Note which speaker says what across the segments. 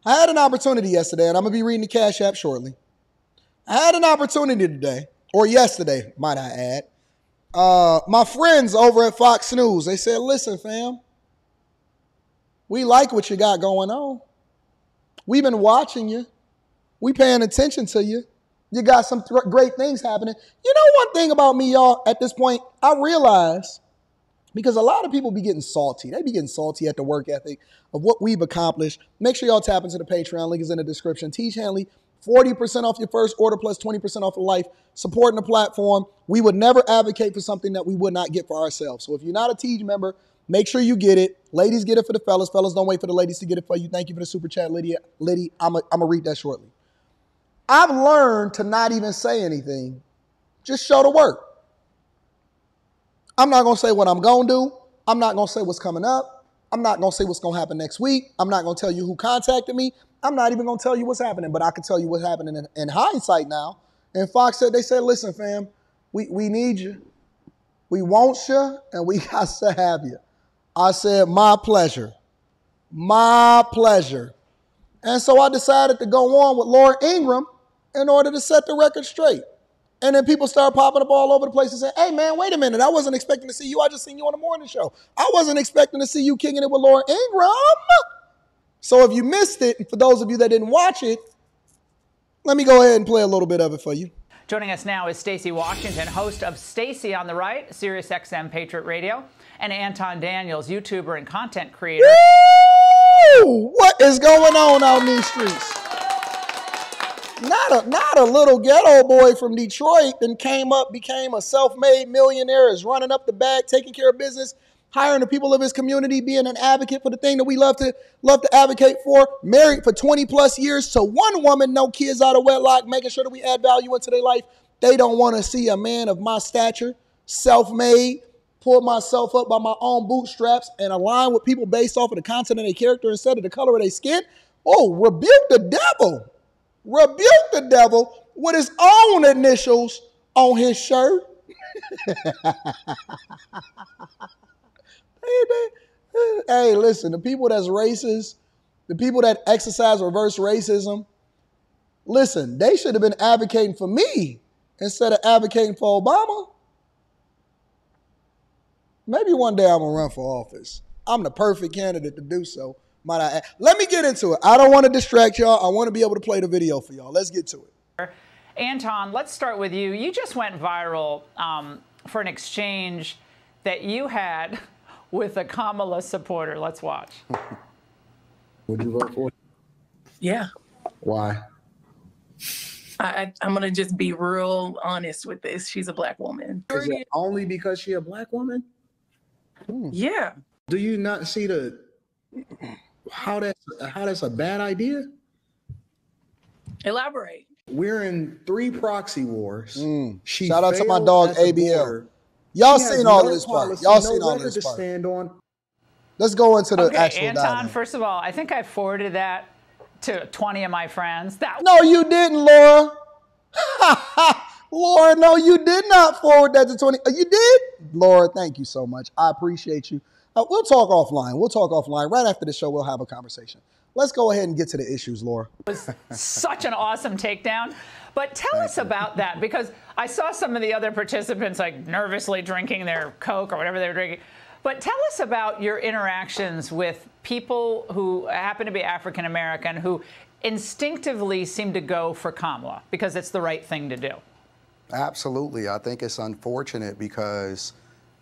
Speaker 1: I had an opportunity yesterday, and I'm going to be reading the Cash App shortly. I had an opportunity today, or yesterday, might I add. My friends over at Fox News, they said, listen, fam, we like what you got going on. We've been watching you. We paying attention to you. You got some great things happening. You know one thing about me, y'all, at this point, I realize, because a lot of people be getting salty. They be getting salty at the work ethic of what we've accomplished. Make sure y'all tap into the Patreon. Link is in the description. Teach Hanley, 40% off your first order plus 20% off of life. Supporting the platform. We would never advocate for something that we would not get for ourselves. So if you're not a Teach member, make sure you get it. Ladies, get it for the fellas. Fellas, don't wait for the ladies to get it for you. Thank you for the super chat, Lydia. Liddy, I'm going to read that shortly. I've learned to not even say anything. Just show the work. I'm not going to say what I'm going to do. I'm not going to say what's coming up. I'm not going to say what's going to happen next week. I'm not going to tell you who contacted me. I'm not even going to tell you what's happening, but I can tell you what's happening in hindsight now. And Fox said, they said, listen, fam, we need you. We want you, and we got to have you. I said, my pleasure. My pleasure. And so I decided to go on with Laura Ingraham in order to set the record straight. And then people start popping up all over the place and saying, hey, man, wait a minute. I wasn't expecting to see you. I just seen you on the morning show. I wasn't expecting to see you kicking it with Laura Ingraham. So if you missed it, and for those of you that didn't watch it, let me go ahead and play a little bit of it for you.
Speaker 2: Joining us now is Stacey Washington, host of Stacey on the Right, SiriusXM Patriot Radio, and Anton Daniels, YouTuber and content creator.
Speaker 1: Woo! What is going on out in these streets? Not a little ghetto boy from Detroit then became a self-made millionaire, is running up the bag, taking care of business, hiring the people of his community, being an advocate for the thing that we love to advocate for, married for 20 plus years to one woman, no kids out of wedlock, making sure that we add value into their life. They don't want to see a man of my stature, self-made, pull myself up by my own bootstraps and align with people based off of the content of their character instead of the color of their skin. Oh, rebuke the devil. Rebuke the devil with his own initials on his shirt. Hey, listen, the people that's racist, the people that exercise reverse racism, listen, they should have been advocating for me instead of advocating for Obama. Maybe one day I'm going to run for office. I'm the perfect candidate to do so. Might I add. Let me get into it. I don't want to distract y'all. I want to be able to play the video for y'all. Let's get to it.
Speaker 2: Anton, let's start with you. You just went viral for an exchange that you had with a Kamala supporter. Let's watch.
Speaker 3: Would you vote for?
Speaker 4: Yeah.
Speaker 3: Why?
Speaker 4: I'm going to just be real honest with this. She's a black woman.
Speaker 3: Is it only because she's a black woman?
Speaker 4: Yeah.
Speaker 3: Do you not see how that's a bad idea?
Speaker 4: Elaborate.
Speaker 3: We're in 3 proxy wars.
Speaker 1: Shout out to my dog ABL. Y'all seen all of this part. Y'all seen all of this part.
Speaker 3: Stand on.
Speaker 1: Let's go into the actual
Speaker 2: Anton,
Speaker 1: dialogue.
Speaker 2: first of all, I think I forwarded that to 20 of my friends.
Speaker 1: No, you didn't, Laura. Laura, no, you did not forward that to 20. You did? Laura, thank you so much. I appreciate you. We'll talk offline. We'll talk offline. Right after the show, we'll have a conversation. Let's go ahead and get to the issues, Laura.
Speaker 2: It was such an awesome takedown. But tell us about that, because I saw some of the other participants like nervously drinking their Coke or whatever they were drinking. But tell us about your interactions with people who happen to be African American who instinctively seem to go for Kamala because it's the right thing to do.
Speaker 5: Absolutely. I think it's unfortunate because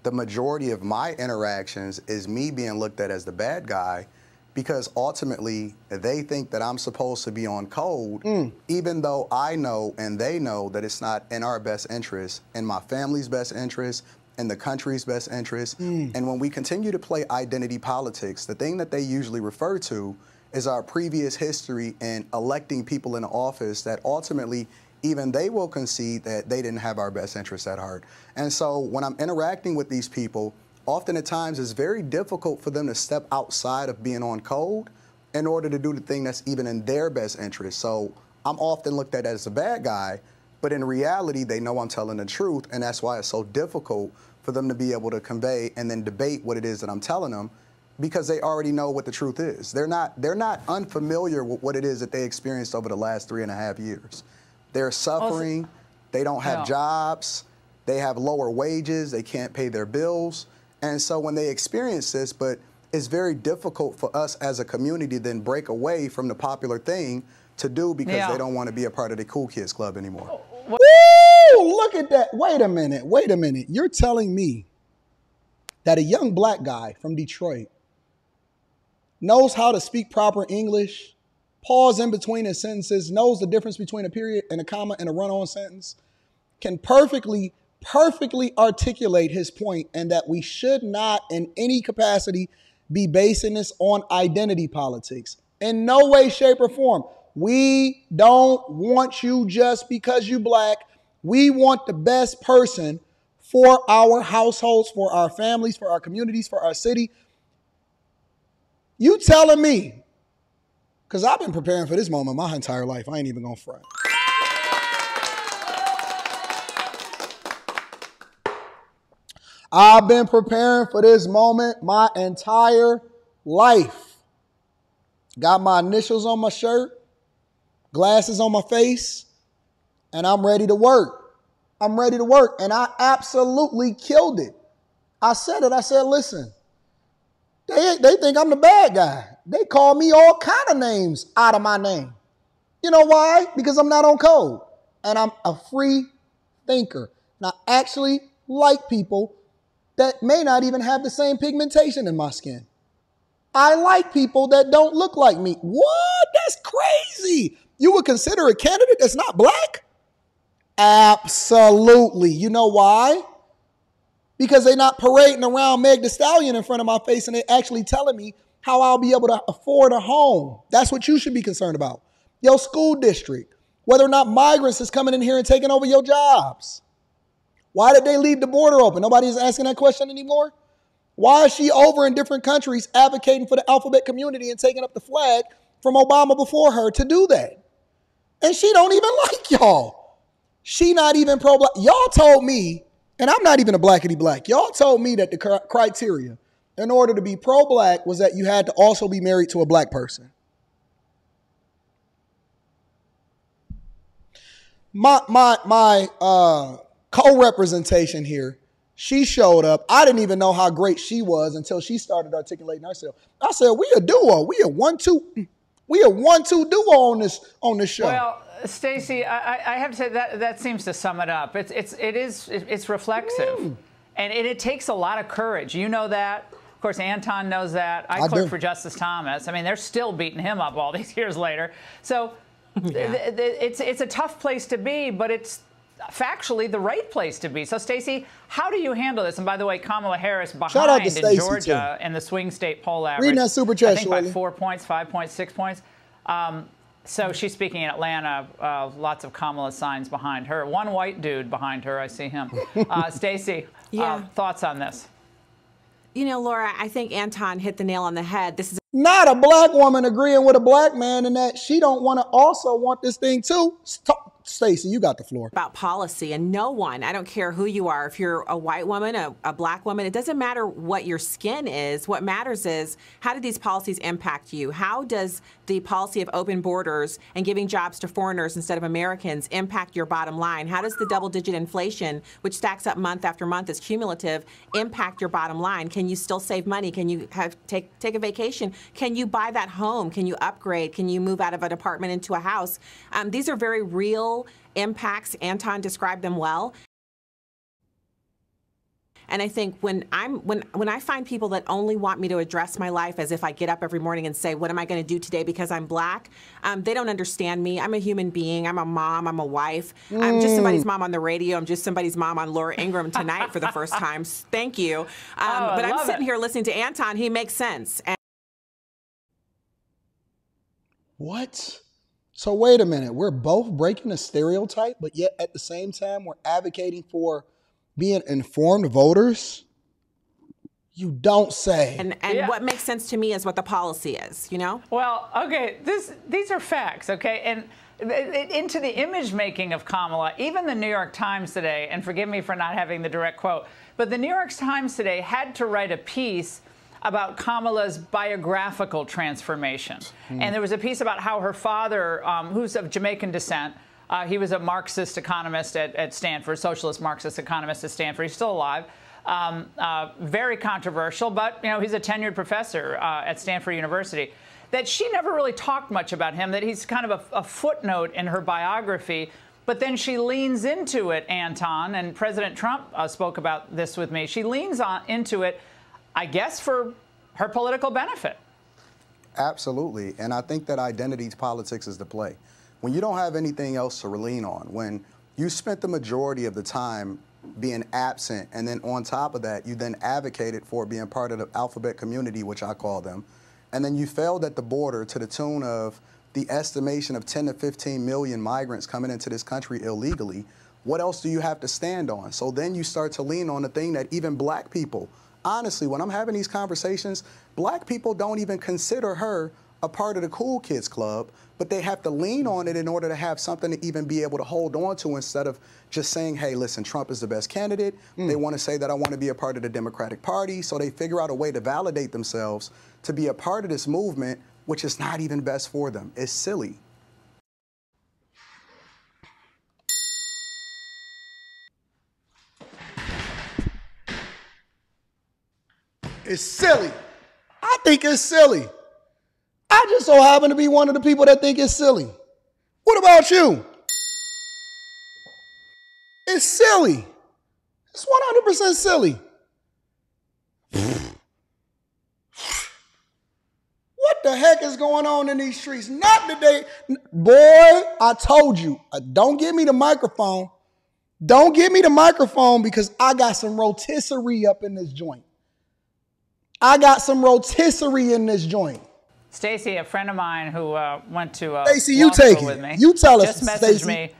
Speaker 5: the majority of my interactions is me being looked at as the bad guy, because ultimately they think that I'm supposed to be on code, even though I know and they know that it's not in our best interest, in my family's best interest, in the country's best interest. And when we continue to play identity politics, the thing that they usually refer to is our previous history in electing people in office that ultimately even they will concede that they didn't have our best interests at heart. And so when I'm interacting with these people, often at times it's very difficult for them to step outside of being on code in order to do the thing that's even in their best interest. So I'm often looked at as a bad guy, but in reality, they know I'm telling the truth, and that's why it's so difficult for them to be able to convey and then debate what it is that I'm telling them, because they already know what the truth is. They're not unfamiliar with what it is that they experienced over the last 3.5 years. They're suffering. They don't have jobs. They have lower wages. They can't pay their bills. And so when they experience this, but it's very difficult for us as a community to then break away from the popular thing to do because they don't want to be a part of the cool kids club anymore.
Speaker 1: Woo! Look at that. Wait a minute. Wait a minute. You're telling me that a young black guy from Detroit knows how to speak proper English, pause in between his sentences, knows the difference between a period and a comma and a run-on sentence, can perfectly articulate his point, and that we should not in any capacity be basing this on identity politics. In no way, shape, or form. We don't want you just because you black. We want the best person for our households, for our families, for our communities, for our city. You telling me, because I've been preparing for this moment my entire life. I ain't even gonna front. I've been preparing for this moment my entire life. Got my initials on my shirt, glasses on my face, and I'm ready to work. I'm ready to work. And I absolutely killed it. I said it. I said, listen, they think I'm the bad guy. They call me all kind of names out of my name. You know why? Because I'm not on code. And I'm a free thinker. And I actually like people that may not even have the same pigmentation in my skin. I like people that don't look like me. What? That's crazy. You would consider a candidate that's not black? Absolutely. You know why? Because they're not parading around Meg Thee Stallion in front of my face and they're actually telling me how I'll be able to afford a home. That's what you should be concerned about. Your school district, whether or not migrants is coming in here and taking over your jobs. Why did they leave the border open? Nobody's asking that question anymore. Why is she over in different countries advocating for the alphabet community and taking up the flag from Obama before her to do that? And she don't even like y'all. She not even pro-black. Y'all told me, and I'm not even a blackity black. Y'all told me that the criteria in order to be pro-black was that you had to also be married to a black person. My co-representation here, she showed up. I didn't even know how great she was until she started articulating herself. I said, we a duo. We a 1-2 duo on this show.
Speaker 2: Well, Stacey, I have to say that seems to sum it up. It's reflexive, and it takes a lot of courage. You know that. Of course, Anton knows that. I clerked for Justice Thomas. I mean, they're still beating him up all these years later. So it's a tough place to be, but it's factually the right place to be. So, Stacey, how do you handle this? And by the way, Kamala Harris behind in Georgia in the swing state poll average.
Speaker 1: Reading that super chat,
Speaker 2: I think by 4 points, 5 points, 6 points. So she's speaking in Atlanta. Lots of Kamala signs behind her. One white dude behind her. I see him. Stacey, thoughts on this?
Speaker 6: You know, Laura, I think Anton hit the nail on the head. This is
Speaker 1: not a black woman agreeing with a black man in that she don't want this thing too. Stacey, you got the floor.
Speaker 6: About policy, and no one, I don't care who you are, if you're a white woman, a black woman, it doesn't matter what your skin is. What matters is, how do these policies impact you? How does the policy of open borders and giving jobs to foreigners instead of Americans impact your bottom line? How does the double-digit inflation, which stacks up month after month, is cumulative, impact your bottom line? Can you still save money? Can you take a vacation? Can you buy that home? Can you upgrade? Can you move out of an apartment into a house? These are very real impacts. Anton described them well. And I think when I find people that only want me to address my life as if I get up every morning and say, what am I going to do today because I'm black? They don't understand me. I'm a human being. I'm a mom. I'm a wife. I'm just somebody's mom on the radio. I'm just somebody's mom on Laura Ingraham tonight for the first time. Thank you. But I'm sitting here listening to Anton. He makes sense.
Speaker 1: What? So wait a minute. We're both breaking a stereotype, but yet at the same time, we're advocating for being informed voters? You don't say.
Speaker 6: And what makes sense to me is what the policy is, you know?
Speaker 2: Well, okay, these are facts, okay? And into the image making of Kamala, even the New York Times today, and forgive me for not having the direct quote, but the New York Times today had to write a piece about Kamala's biographical transformation. And there was a piece about how her father, who's of Jamaican descent, he was a Marxist economist at Stanford, socialist Marxist economist at Stanford. He's still alive. Very controversial, but he's a tenured professor at Stanford University. That she never really talked much about him, that he's kind of a footnote in her biography. But then she leans into it, Anton, and President Trump spoke about this with me. She leans into it, I guess, for her political benefit.
Speaker 5: Absolutely. And I think that identity politics is the play. When you don't have anything else to lean on, when you spent the majority of the time being absent, and then on top of that, you then advocated for being part of the alphabet community, which I call them, and then you failed at the border to the tune of the estimation of 10 to 15 million migrants coming into this country illegally, what else do you have to stand on? So then you start to lean on the thing that even black people, honestly, when I'm having these conversations, black people don't even consider her a part of the cool kids club, but they have to lean on it in order to have something to even be able to hold on to instead of just saying, hey, listen, Trump is the best candidate. They want to say that I want to be a part of the Democratic Party, so they figure out a way to validate themselves to be a part of this movement, which is not even best for them. It's silly.
Speaker 1: It's silly. I think it's silly. I just so happen to be one of the people that think it's silly. What about you? It's silly. It's 100% silly. What the heck is going on in these streets? Not today. Boy, I told you, don't give me the microphone. Don't give me the microphone because I got some rotisserie up in this joint. I got some rotisserie in this joint.
Speaker 2: Stacey, a friend of mine who went to
Speaker 1: Stacey, you
Speaker 2: law
Speaker 1: take
Speaker 2: school
Speaker 1: it.
Speaker 2: with me,
Speaker 1: You tell us,
Speaker 2: just messaged
Speaker 1: Stacey.
Speaker 2: me.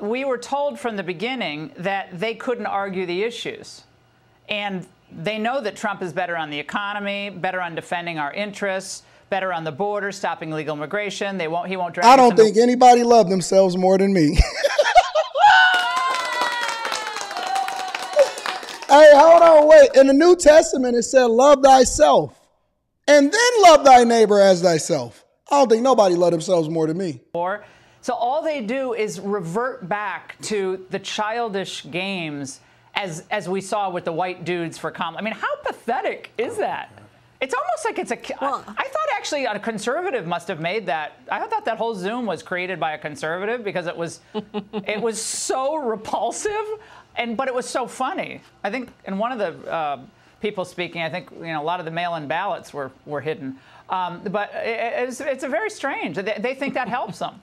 Speaker 2: We were told from the beginning that they couldn't argue the issues. And they know that Trump is better on the economy, better on defending our interests, better on the border, stopping illegal immigration. He won't drag
Speaker 1: I don't think anybody loved themselves more than me. Hey, hold on, wait. In the New Testament, it said, love thyself, and then love thy neighbor as thyself. I don't think nobody loved themselves more than me.
Speaker 2: So all they do is revert back to the childish games as we saw with the white dudes for Kamala. I mean, how pathetic is that? It's almost like it's I thought actually a conservative must have made that. I thought that whole Zoom was created by a conservative because it was so repulsive, but it was so funny. I think, and one of the people speaking, I think a lot of the mail-in ballots were hidden. But it's a very strange. They think that helps them.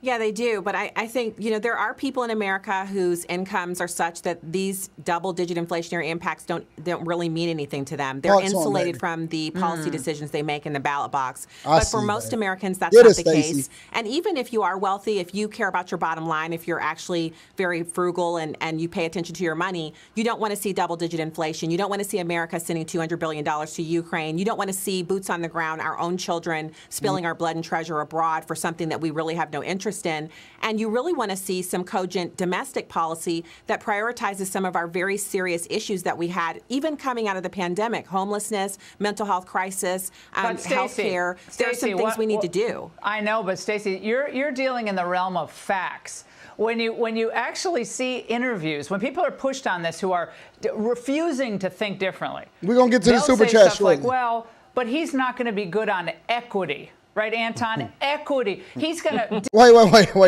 Speaker 6: Yeah, they do. But I think, there are people in America whose incomes are such that these double-digit inflationary impacts don't really mean anything to them. They're insulated from the policy decisions they make in the ballot box. But for most Americans, that's not the case. And even if you are wealthy, if you care about your bottom line, if you're actually very frugal and you pay attention to your money, you don't want to see double-digit inflation. You don't want to see America sending $200 billion to Ukraine. You don't want to see boots on the ground, our own children spilling our blood and treasure abroad for something that we really have no interest in. And you really want to see some cogent domestic policy that prioritizes some of our very serious issues that we had, even coming out of the pandemic: homelessness, mental health crisis, health care. There are some things we need to do.
Speaker 2: I know, but Stacey, you're dealing in the realm of facts. When you actually see interviews, when people are pushed on this who are refusing to think differently,
Speaker 1: we're going to get to the super chat shortly.
Speaker 2: Like, well, but he's not going to be good on equity. Right, Anton? Equity. He's going to...
Speaker 1: Wait,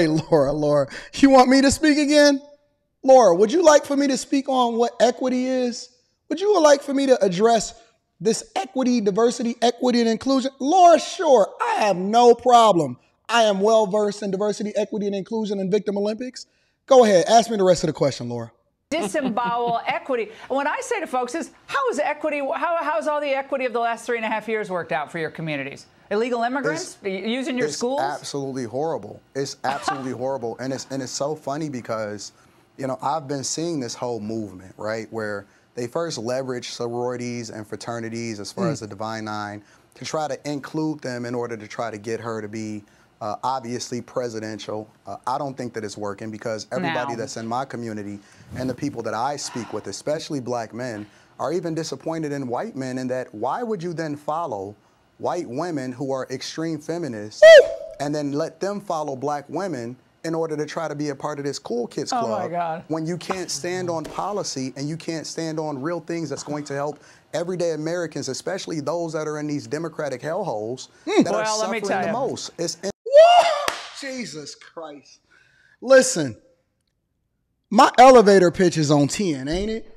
Speaker 1: Laura. You want me to speak again? Laura, would you like for me to speak on what equity is? Would you like for me to address this equity, diversity, equity, and inclusion? Laura, sure. I have no problem. I am well-versed in diversity, equity, and inclusion in Victim Olympics. Go ahead. Ask me the rest of the question, Laura.
Speaker 2: Disembowel equity. What I say to folks is, how's all the equity of the last 3.5 years worked out for your communities? Illegal immigrants using your schools?
Speaker 5: It's absolutely horrible. It's absolutely horrible. And it's so funny because, I've been seeing this whole movement, right, where they first leverage sororities and fraternities as far as the Divine Nine to try to include them in order to try to get her to be obviously presidential. I don't think that it's working because everybody that's in my community and the people that I speak with, especially black men, are even disappointed in white men, in that why would you then follow white women who are extreme feminists and then let them follow black women in order to try to be a part of this cool kids club?
Speaker 2: Oh my God.
Speaker 5: When you can't stand on policy and you can't stand on real things that's going to help everyday Americans, especially those that are in these Democratic hellholes that are
Speaker 2: Well, let me
Speaker 5: suffering
Speaker 2: tell
Speaker 5: the
Speaker 2: you.
Speaker 5: most.
Speaker 1: Jesus Christ. Listen, my elevator pitch is on 10, ain't it?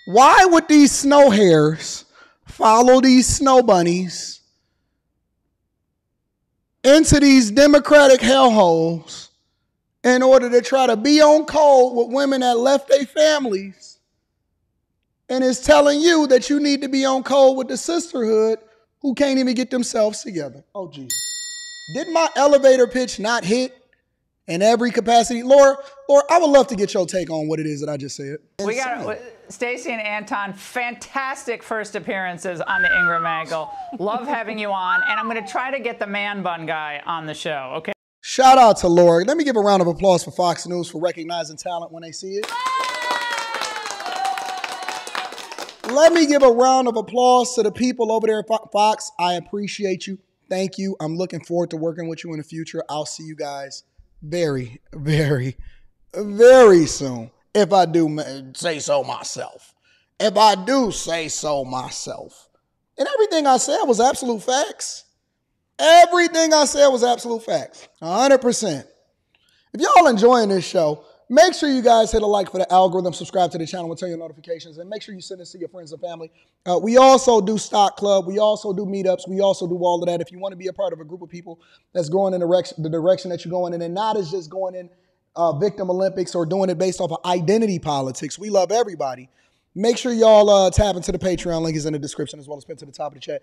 Speaker 1: Why would these snow hares follow these snow bunnies into these Democratic hellholes in order to try to be on code with women that left their families, and is telling you that you need to be on code with the sisterhood who can't even get themselves together? Oh, Jesus. Did my elevator pitch not hit in every capacity? Laura, I would love to get your take on what it is that I just said.
Speaker 2: We got Stacey and Anton, fantastic first appearances on the Ingram Angle. Love having you on, and I'm going to try to get the man bun guy on the show, okay?
Speaker 1: Shout out to Laura. Let me give a round of applause for Fox News for recognizing talent when they see it. Let me give a round of applause to the people over there at Fox. I appreciate you. Thank you. I'm looking forward to working with you in the future. I'll see you guys very, very, very soon. If I do say so myself. If I do say so myself. And everything I said was absolute facts. Everything I said was absolute facts. 100%. If y'all enjoying this show, make sure you guys hit a like for the algorithm, subscribe to the channel and turn your notifications, and make sure you send this to your friends and family. We also do Stock Club. We also do meetups. We also do all of that. If you want to be a part of a group of people that's going in the direction that you're going in, and not as just going in victim Olympics or doing it based off of identity politics. We love everybody. Make sure y'all tap into the Patreon. Link is in the description as well as pinned to the top of the chat.